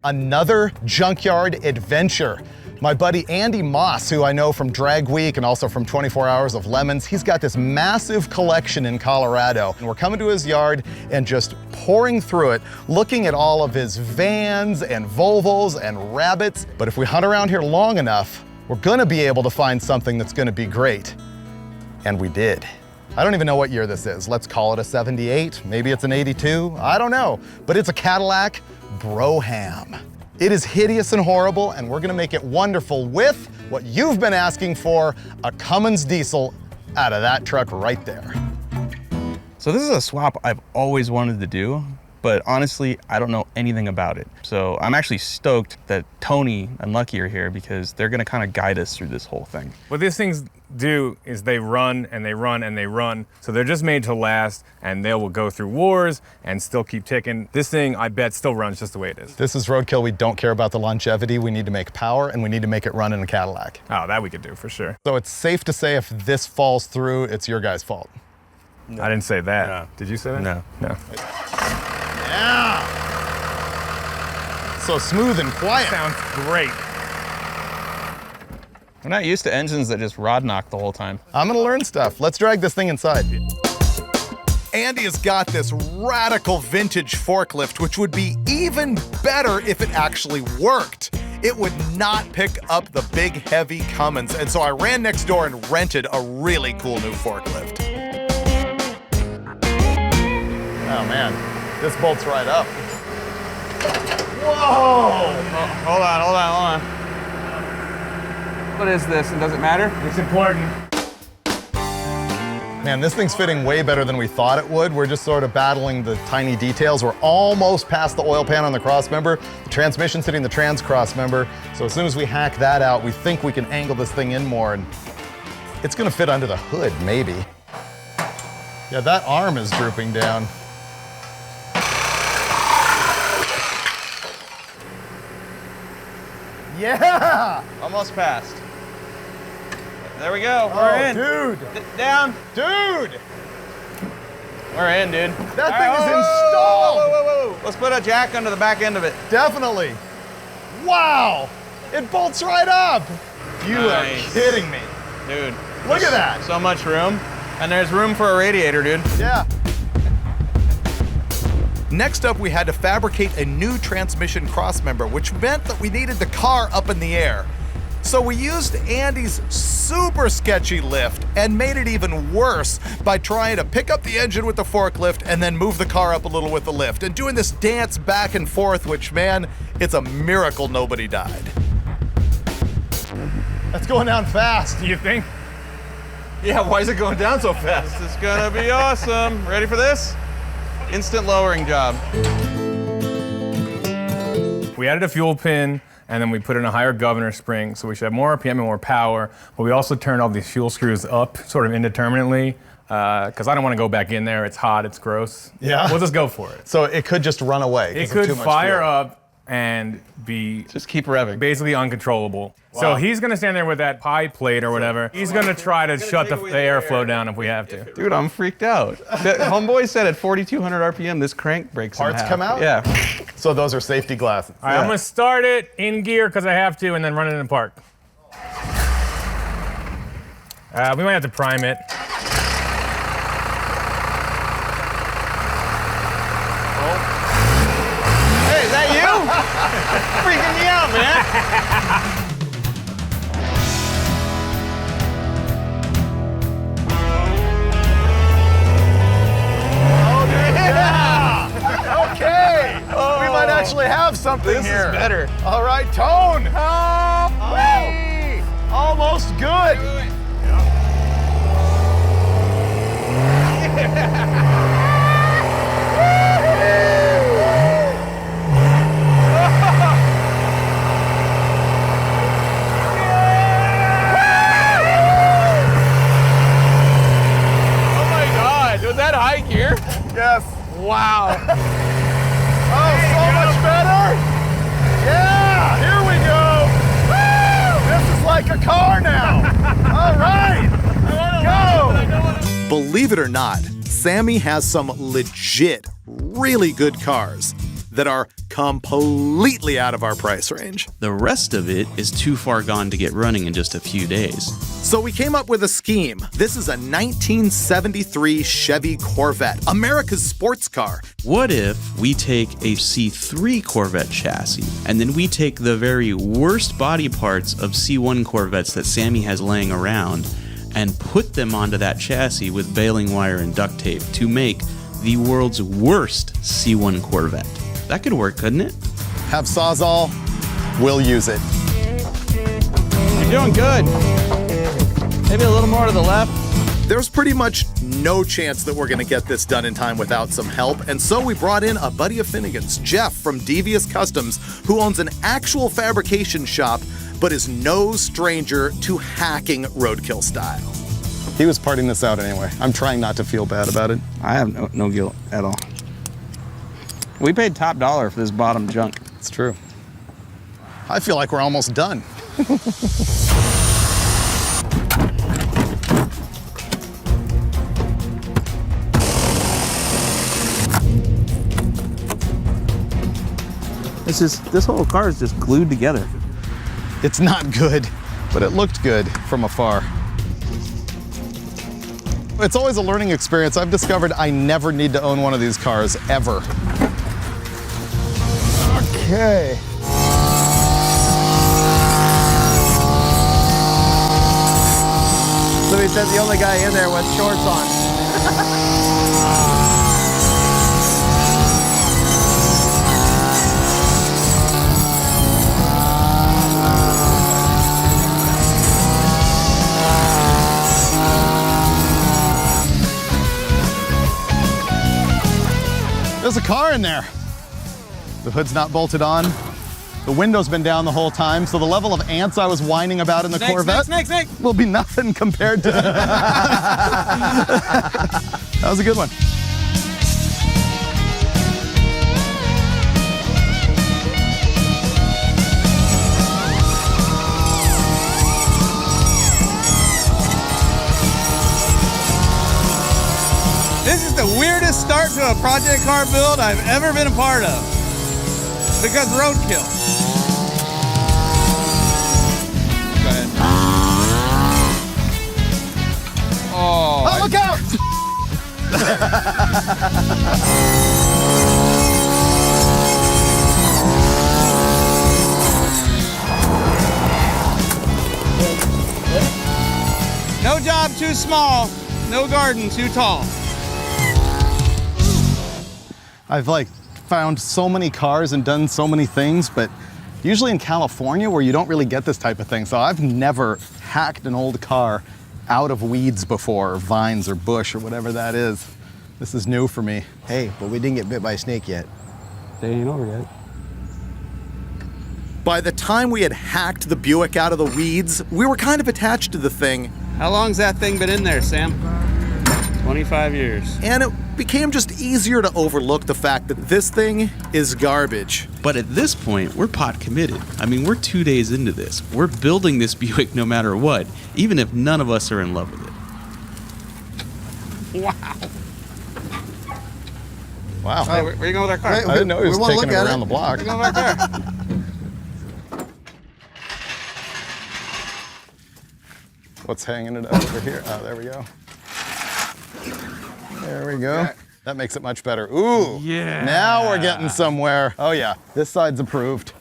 another junkyard adventure. My buddy Andy Moss, who I know from Drag Week and also from 24 Hours of Lemons, he's got this massive collection in Colorado. And we're coming to his yard and just pouring through it, looking at all of his vans and Volvos and Rabbits. But if we hunt around here long enough, we're gonna be able to find something that's gonna be great. And we did. I don't even know what year this is. Let's call it a 78, maybe it's an 82, I don't know. But it's a Cadillac Brougham. It is hideous and horrible, and we're gonna make it wonderful with what you've been asking for, a Cummins diesel out of that truck right there. So this is a swap I've always wanted to do, but honestly, I don't know anything about it. So I'm actually stoked that Tony and Lucky are here because they're gonna kind of guide us through this whole thing. What these things do is they run and they run and they run. So they're just made to last, and they will go through wars and still keep ticking. This thing, I bet, still runs just the way it is. This is Roadkill. We don't care about the longevity. We need to make power, and we need to make it run in a Cadillac. Oh, that we could do for sure. So it's safe to say if this falls through, it's your guys' fault. No. I didn't say that. No. Did you say that? No. No. Yeah. So smooth and quiet. Sounds great. We're not used to engines that just rod knock the whole time. I'm gonna learn stuff. Let's drag this thing inside. Andy has got this radical vintage forklift, which would be even better if it actually worked. It would not pick up the big, heavy Cummins, and so I ran next door and rented a really cool new forklift. Oh man, this bolts right up. Whoa! Oh, hold on. What is this, and does it matter? It's important. Man, this thing's fitting way better than we thought it would. We're just sort of battling the tiny details. We're almost past the oil pan on the crossmember. The transmission's hitting the trans crossmember. So as soon as we hack that out, we think we can angle this thing in more, and it's gonna fit under the hood, maybe. Yeah, that arm is drooping down. Yeah! Almost passed. There we go, we're in. Dude! Down. Dude! We're in, dude. That thing is installed! Whoa. Let's put a jack under the back end of it. Definitely. Wow! It bolts right up! You Nice. are kidding me. Dude. Look at that. So much room. And there's room for a radiator, dude. Yeah. Next up, we had to fabricate a new transmission crossmember, which meant that we needed the car up in the air. So we used Andy's super sketchy lift and made it even worse by trying to pick up the engine with the forklift and then move the car up a little with the lift, and doing this dance back and forth, which, man, it's a miracle nobody died. That's going down fast. Do you think? Yeah, why is it going down so fast? This is gonna be awesome. Ready for this? Instant lowering job. We added a fuel pin, and then we put in a higher governor spring, so we should have more RPM and more power, but we also turned all these fuel screws up sort of indeterminately, because I don't want to go back in there. It's hot, it's gross. Yeah. We'll just go for it. So it could just run away. It 'cause of could too much fire fuel. up and be Just keep revving. basically uncontrollable. Wow. So he's gonna stand there with that pie plate or whatever. He's gonna try to shut the airflow down if we have to. Dude, I'm freaked out. The homeboy said at 4,200 RPM, this crank breaks in Parts half. come out? Yeah. So those are safety glasses. All right, I'm gonna start it in gear because I have to, and then run it in park. We might have to prime it. Hey, is that you? Freaking me out, man. Yeah! Okay! We might actually have something This here. is better. All right, tone! Almost good! Oh my God, was that high gear? Yes. Wow. Oh, so much better! Yeah! Here we go! Woo! This is like a car now! All right! Go! Believe it or not, Sammy has some legit, really good cars. that are completely out of our price range. The rest of it is too far gone to get running in just a few days. So we came up with a scheme. This is a 1973 Chevy Corvette, America's sports car. What if we take a C3 Corvette chassis, and then we take the very worst body parts of C1 Corvettes that Sammy has laying around and put them onto that chassis with baling wire and duct tape to make the world's worst C1 Corvette? That could work, couldn't it? Have Sawzall, we'll use it. You're doing good. Maybe a little more to the left. There's pretty much no chance that we're gonna get this done in time without some help, and so we brought in a buddy of Finnegan's, Jeff from Devious Customs, who owns an actual fabrication shop, but is no stranger to hacking Roadkill style. He was parting this out anyway. I'm trying not to feel bad about it. I have no guilt at all. We paid top dollar for this bottom junk. It's true. I feel like we're almost done. This whole car is just glued together. It's not good, but it looked good from afar. It's always a learning experience. I've discovered I never need to own one of these cars, ever. Okay. So he said the only guy in there with shorts on. There's a car in there. The hood's not bolted on. The window's been down the whole time, so the level of ants I was whining about in the Corvette will be nothing compared to that. That was a good one. This is the weirdest start to a project car build I've ever been a part of. Because roadkill. Go ahead. Oh, look out! No job too small, no garden too tall. I've found so many cars and done so many things, but usually in California where you don't really get this type of thing. So I've never hacked an old car out of weeds before, or vines or bush or whatever that is. This is new for me. Hey, but we didn't get bit by a snake yet. They ain't over yet. By the time we had hacked the Buick out of the weeds, we were kind of attached to the thing. How long's that thing been in there, Sam? 25 years. And it became just easier to overlook the fact that this thing is garbage. But at this point, we're pot committed. I mean, we're 2 days into this. We're building this Buick no matter what, even if none of us are in love with it. Wow. Wow. Hey, where you going with our car? I didn't know he was taking it around the block. Where you going with our car? What's hanging it over here? Oh, there we go. There we go. That makes it much better. Ooh, yeah. Now we're getting somewhere. Oh yeah, this side's approved.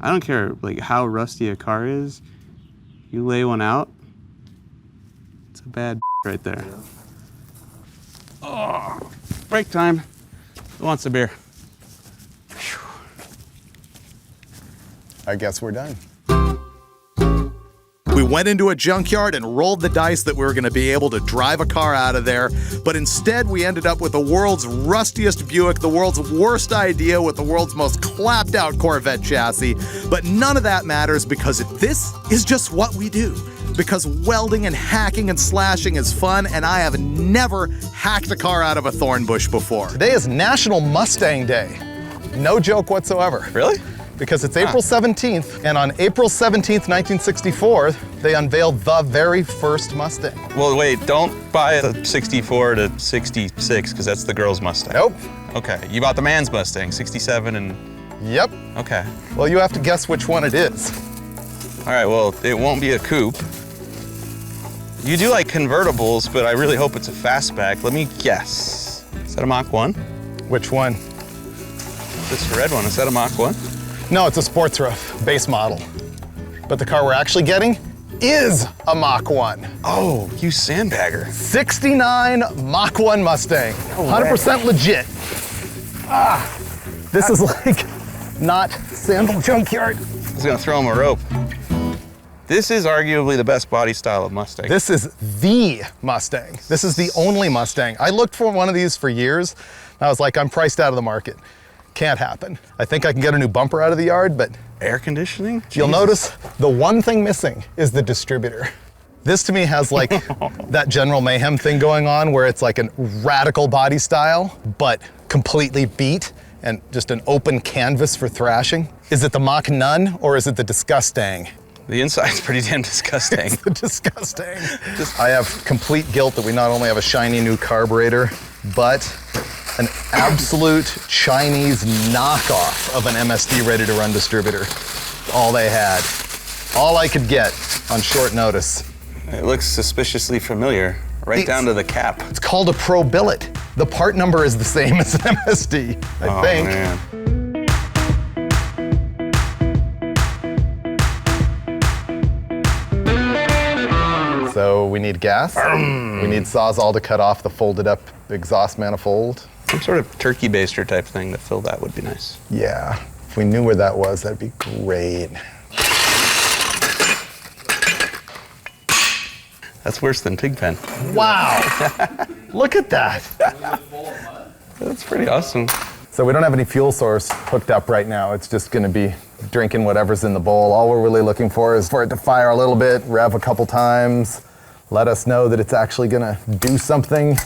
I don't care how rusty a car is. You lay one out, it's a bad right there. Oh, break time. Who wants a beer? I guess we're done. We went into a junkyard and rolled the dice that we were going to be able to drive a car out of there, but instead we ended up with the world's rustiest Buick, the world's worst idea with the world's most clapped out Corvette chassis. But none of that matters because this is just what we do. Because welding and hacking and slashing is fun, and I have never hacked a car out of a thorn bush before. Today is National Mustang Day. No joke whatsoever. Really? because it's April 17th, and on April 17th, 1964, they unveiled the very first Mustang. Well, wait, don't buy the 64 to 66, because that's the girl's Mustang. Nope. Okay, you bought the man's Mustang, 67 and... Yep. Okay. Well, you have to guess which one it is. All right, well, it won't be a coupe. You do like convertibles, but I really hope it's a fastback. Let me guess. Is that a Mach 1? Which one? This red one, is that a Mach 1? No, it's a sports roof, base model. But the car we're actually getting is a Mach 1. Oh, you sandbagger. 69 Mach 1 Mustang. 100% legit. This is like not Sandal Junkyard. I was gonna throw him a rope. This is arguably the best body style of Mustang. This is the Mustang. This is the only Mustang. I looked for one of these for years. And I was like, I'm priced out of the market. Can't happen. I think I can get a new bumper out of the yard, but Air conditioning? you'll Jesus. notice the one thing missing is the distributor. This to me has like that General Mayhem thing going on where it's like a radical body style, but completely beat and just an open canvas for thrashing. Is it the Mach None or is it the Disgustang? The inside's pretty damn disgusting. It's the Disgusting. I have complete guilt that we not only have a shiny new carburetor, but an absolute Chinese knockoff of an MSD ready-to-run distributor. All they had. All I could get on short notice. It looks suspiciously familiar, right down to the cap. It's called a Pro Billet. The part number is the same as an MSD, I think. Man. So we need gas. We need Sawzall to cut off the folded up exhaust manifold. Some sort of turkey baster type thing to fill that would be nice. Yeah, if we knew where that was, that'd be great. That's worse than Pigpen. Wow, look at that. That's pretty awesome. So we don't have any fuel source hooked up right now. It's just gonna be drinking whatever's in the bowl. All we're really looking for is for it to fire a little bit, rev a couple times, let us know that it's actually gonna do something.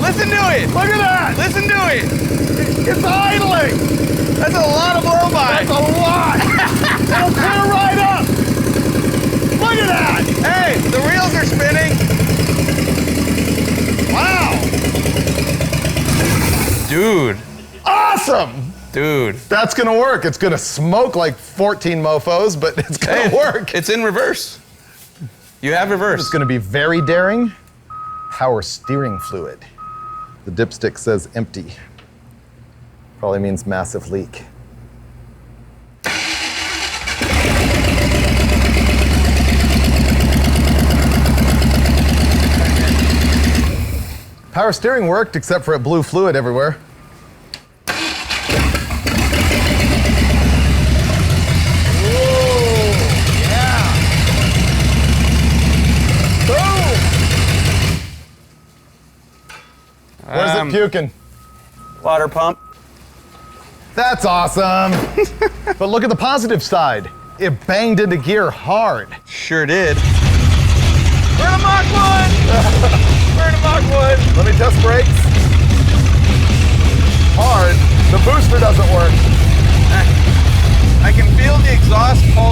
Listen to it! Look at that! Listen to it! It's idling! That's a lot of blow by! That's a lot! It'll clear right up! Look at that! Hey, the wheels are spinning! Wow! Dude, Awesome! dude. That's gonna work. It's gonna smoke like 14 mofos, but it's gonna work. It's in reverse. You have reverse. It's gonna be very daring. Power steering fluid. The dipstick says empty. Probably means massive leak. Power steering worked, except for it blew fluid everywhere. Where's it puking? Water pump. That's awesome. But look at the positive side. It banged into gear hard. Sure did. We're in a Mach 1! We're in a Mach 1! Let me test brakes. Hard. The booster doesn't work. I can feel the exhaust pull